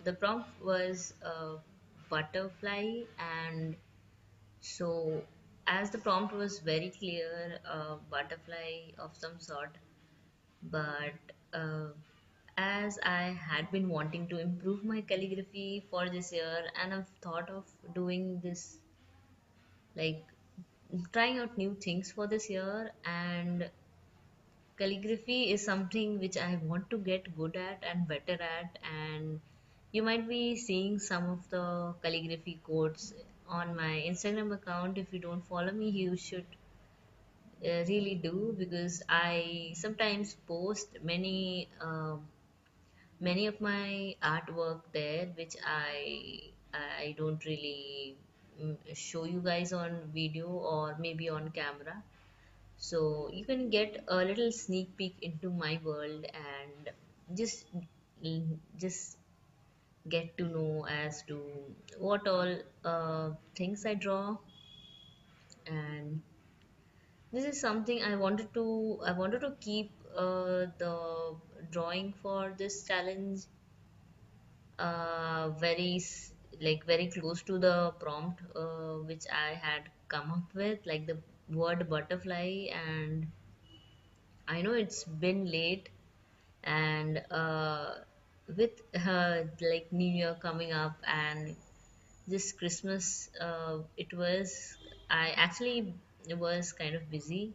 the prompt was butterfly, and so as the prompt was very clear, butterfly of some sort, but as I had been wanting to improve my calligraphy for this year, and I've thought of doing this, like trying out new things for this year, and calligraphy is something which I want to get good at and better at. And you might be seeing some of the calligraphy quotes on my Instagram account. If you don't follow me, you should really do, because I sometimes post many of my artwork there, which I don't really show you guys on video or maybe on camera. So you can get a little sneak peek into my world and just just get to know as to what all things I draw. And this is something I wanted to keep the drawing for this challenge very close to the prompt which I had come up with, like the word butterfly. And I know it's been late, and with like New Year coming up and this Christmas, I actually was kind of busy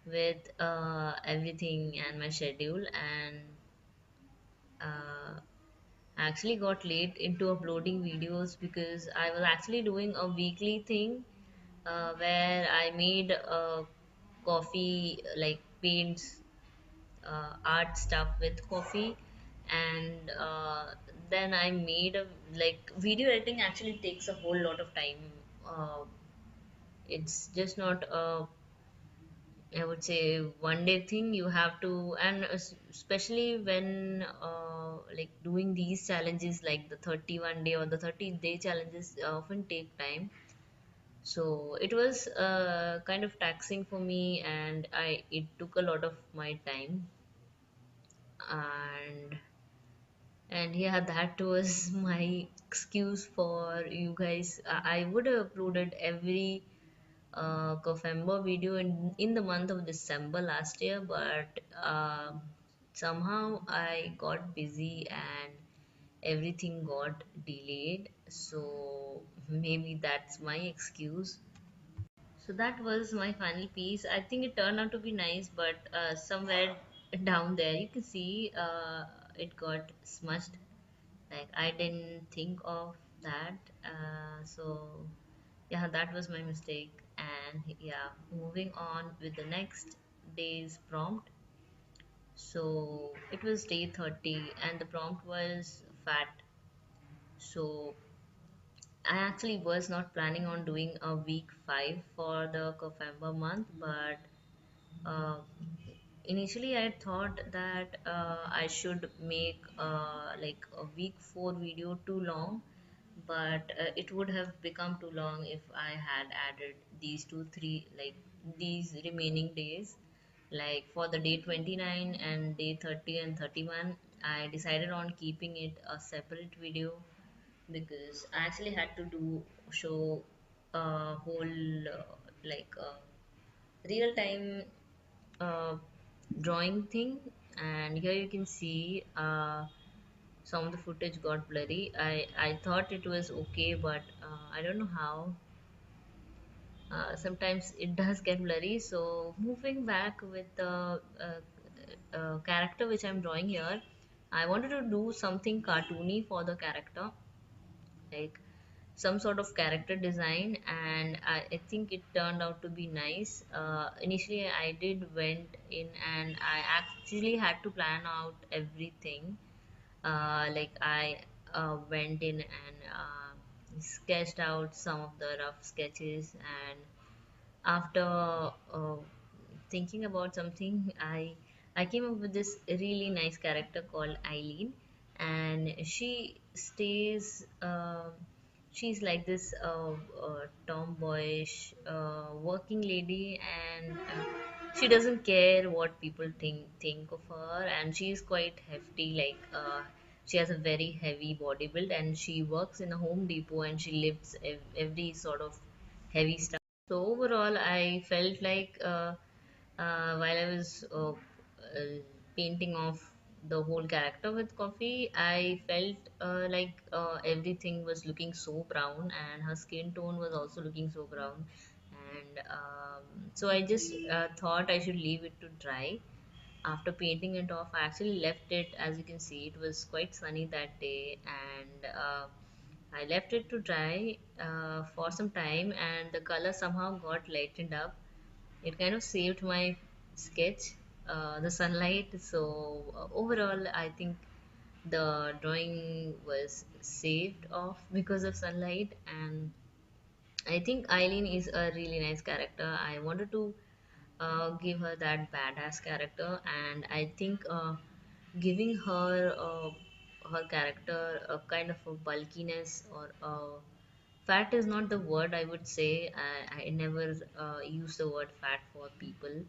with everything and my schedule, and uh, I actually got late into uploading videos because I was actually doing a weekly thing where I made coffee, like paints, art stuff with coffee. And then I made a, like, video editing actually takes a whole lot of time. It's just not I would say one day thing. You have to, and especially when like doing these challenges like the 31 day or the 30-day challenges often take time. So it was kind of taxing for me, and I it took a lot of my time. and and yeah, that was my excuse for you guys. I would have uploaded every Coffember video in the month of December last year, but somehow I got busy and everything got delayed. So maybe that's my excuse. So that was my final piece. I think it turned out to be nice, but somewhere down there you can see it got smudged. Like I didn't think of that. So yeah, that was my mistake. And yeah, moving on with the next day's prompt. So it was day 30 and the prompt was fat. So I actually was not planning on doing a week 5 for the Coffember month, but uh, initially I thought that I should make like a week 4 video too long, but it would have become too long if I had added these two, three, like these remaining days. Like for the day 29 and day 30 and 31, I decided on keeping it a separate video because I actually had to show a whole real time uh, drawing thing. And here you can see some of the footage got blurry. I thought it was okay, but I don't know how. Sometimes it does get blurry. So moving back with the character which I'm drawing here, I wanted to do something cartoony for the character, like some sort of character design, and I think it turned out to be nice. Initially I did went in and I actually had to plan out everything. Like I went in and sketched out some of the rough sketches, and after thinking about something, I came up with this really nice character called Eileen. And she stays she's like this tomboyish working lady, and she doesn't care what people think of her, and she's quite hefty, like she has a very heavy body build, and she works in a Home Depot, and she lifts every sort of heavy stuff. So overall, I felt like while I was painting off the whole character with coffee, I felt like everything was looking so brown, and her skin tone was also looking so brown. And so I just thought I should leave it to dry. After painting it off, I actually left it. As you can see, it was quite sunny that day, and I left it to dry for some time, and the color somehow got lightened up. It kind of saved my sketch, the sunlight. So overall, I think the drawing was saved off because of sunlight. And I think Eileen is a really nice character. I wanted to give her that badass character, and I think giving her her character a kind of a bulkiness, or fat is not the word I would say. I never use the word fat for people.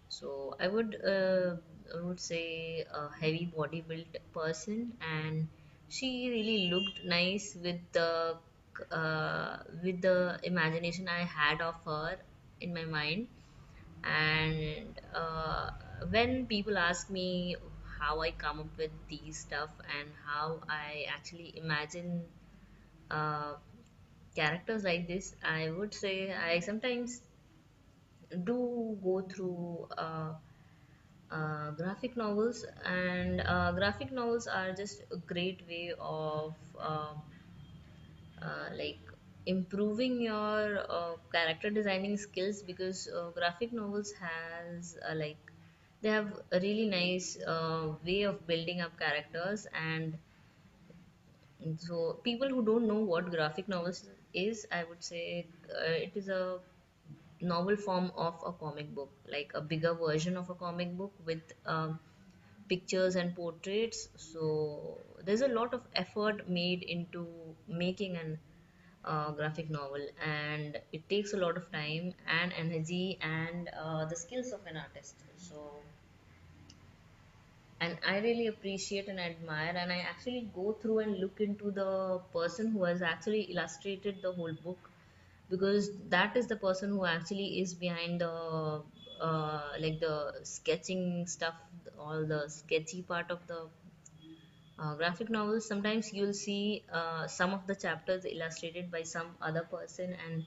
So I would say a heavy body built person, and she really looked nice with the imagination I had of her in my mind. And when people ask me how I come up with these stuff and how I actually imagine uh, characters like this, I would say I sometimes do go through graphic novels, and graphic novels are just a great way of like improving your character designing skills, because graphic novels has like they have a really nice way of building up characters. And so people who don't know what graphic novels is, I would say it is a novel form of a comic book, like a bigger version of a comic book with pictures and portraits. So there's a lot of effort made into making an graphic novel, and it takes a lot of time and energy and the skills of an artist. So, and I really appreciate and admire, and I actually go through and look into the person who has actually illustrated the whole book, because that is the person who actually is behind the like the sketching stuff, all the sketchy part of the graphic novels. Sometimes you'll see some of the chapters illustrated by some other person, and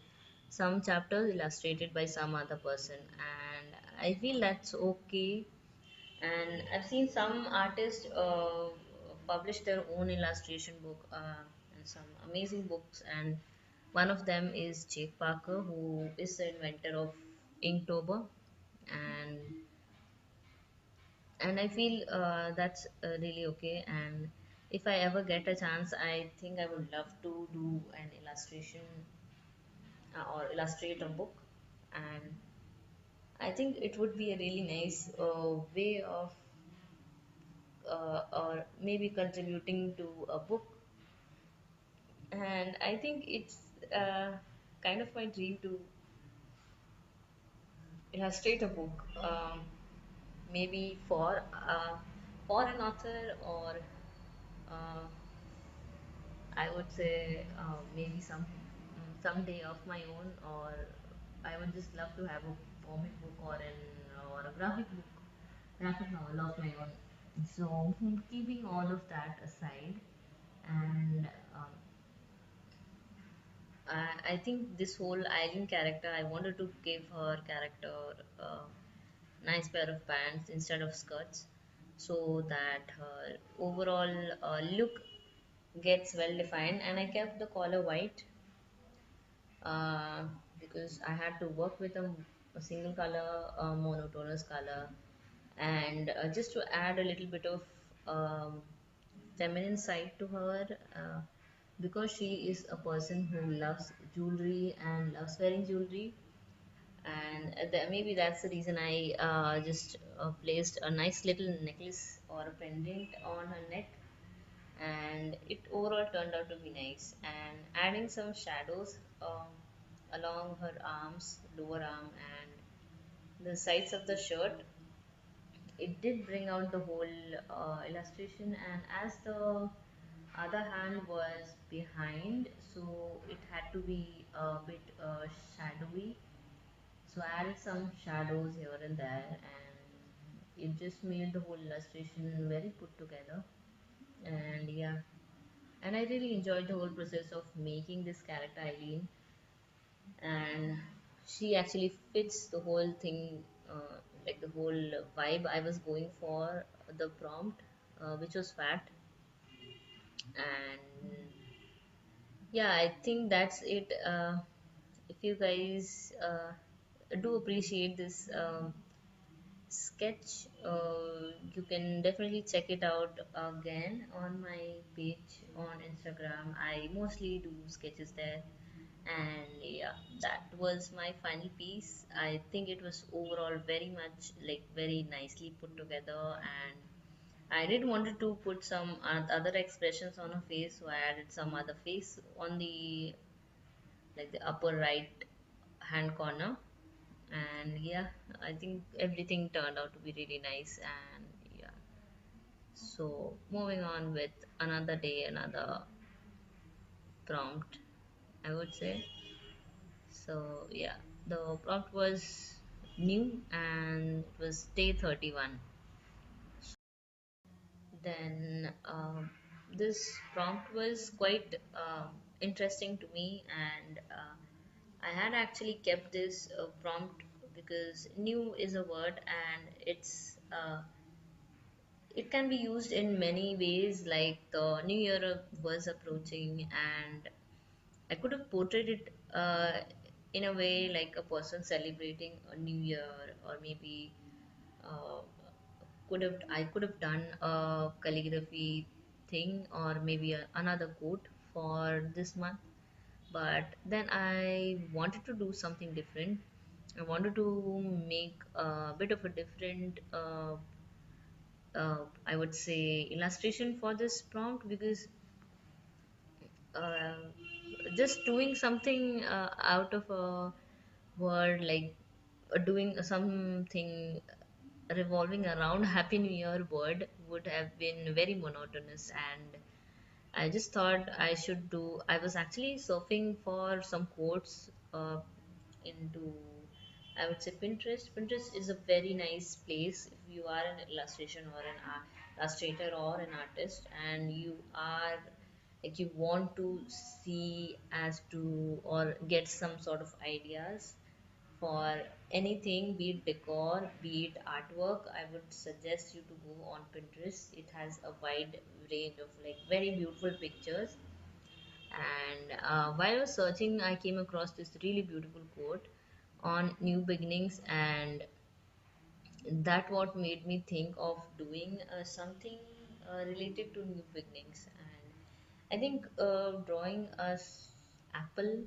some chapters illustrated by some other person, and I feel that's okay. And I've seen some artists publish their own illustration book, and some amazing books. And one of them is Jake Parker, who is the inventor of Inktober. And I feel that's really okay. And if I ever get a chance, I think I would love to do an illustration or illustrate a book. And I think it would be a really nice way of or maybe contributing to a book. And I think it's kind of my dream to illustrate a book, maybe for an author, or uh, I would say maybe someday of my own, or I would just love to have a comic book or a graphic novel of my own. So keeping all of that aside, and I think this whole Eileen character, I wanted to give her character a nice pair of pants instead of skirts, so that her overall look gets well defined. And I kept the collar white uh, because I had to work with a single color, monotonous color, and just to add a little bit of um, feminine side to her, because she is a person who loves jewelry and loves wearing jewelry. And maybe that's the reason I just placed a nice little necklace or a pendant on her neck, and it overall turned out to be nice. And adding some shadows along her arms, lower arm, and the sides of the shirt, it did bring out the whole illustration, and as the other hand was behind, so it had to be a bit shadowy. So I added some shadows here and there, and it just made the whole illustration very put together. And yeah, and I really enjoyed the whole process of making this character Eileen, and she actually fits the whole thing, like the whole vibe I was going for, the prompt, which was fat. And yeah, I think that's it. If you guys do appreciate this sketch, you can definitely check it out again on my page on Instagram. I mostly do sketches there. And yeah, that was my final piece. I think it was overall very much like very nicely put together, and I did wanted to put some other expressions on her face, so I added some other face on the like the upper right hand corner. And yeah, I think everything turned out to be really nice. And yeah, so moving on with another day, another prompt, I would say. So yeah, the prompt was new and it was day 31. Then this prompt was quite interesting to me, and I had actually kept this prompt because new is a word, and it can be used in many ways. Like the new year was approaching, and I could have portrayed it in a way like a person celebrating a new year, or maybe uh, I could have done a calligraphy thing, or maybe another quote for this month. But then I wanted to do something different. I wanted to make a bit of a different, I would say, illustration for this prompt, because uh, just doing something out of a word, like doing something revolving around Happy New Year word would have been very monotonous. And I just thought I should do. I was actually surfing for some quotes into, I would say, Pinterest. Pinterest is a very nice place if you are an illustration or an illustrator or an artist, and you are like you want to see as to or get some sort of ideas for anything, be it decor, be it artwork. I would suggest you to go on Pinterest. It has a wide range of like very beautiful pictures. And while I was searching, I came across this really beautiful quote on new beginnings, and that what made me think of doing something related to new beginnings. And I think drawing apple,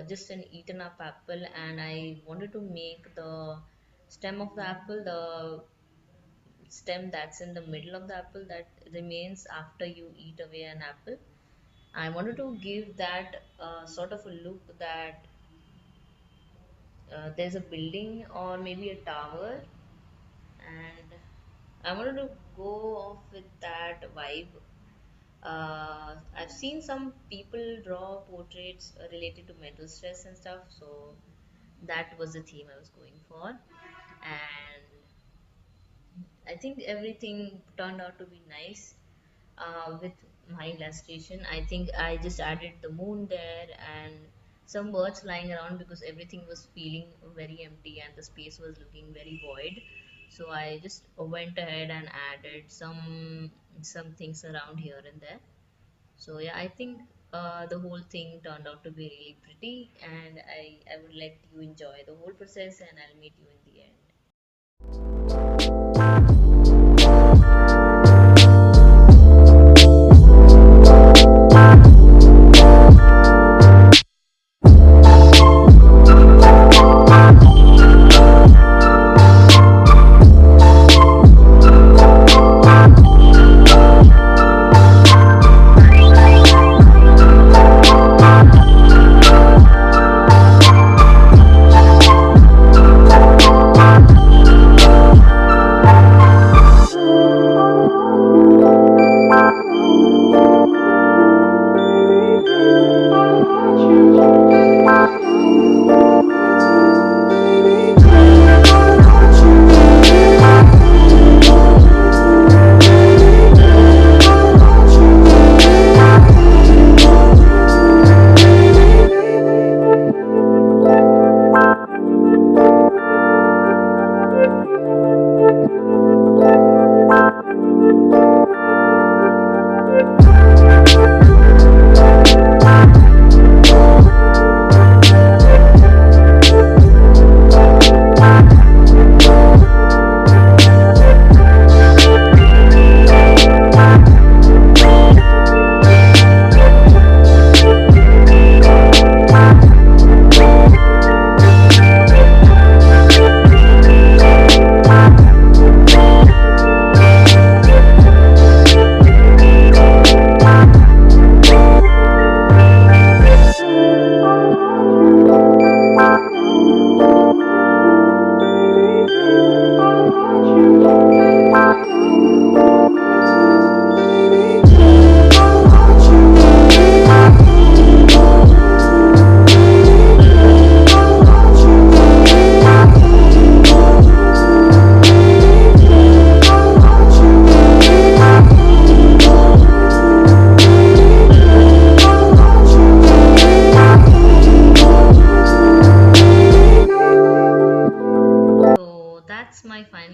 just an eaten up apple, and I wanted to make the stem of the apple, the stem that's in the middle of the apple that remains after you eat away an apple. I wanted to give that sort of a look that there's a building or maybe a tower, and I wanted to go off with that vibe. I've seen some people draw portraits related to mental stress and stuff, so that was the theme I was going for. And I think everything turned out to be nice with my illustration. I think I just added the moon there and some birds flying around because everything was feeling very empty and the space was looking very void. So I just went ahead and added some things around here and there. So yeah, I think the whole thing turned out to be really pretty, and I would let you enjoy the whole process, and I'll meet you in the end.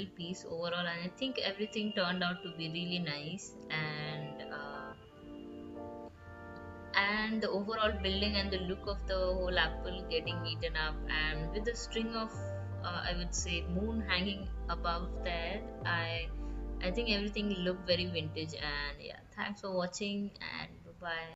final piece overall, and I think everything turned out to be really nice. And the overall building and the look of the whole apple getting eaten up, and with the string of I would say moon hanging above there, I think everything looked very vintage. And yeah, thanks for watching, and bye bye.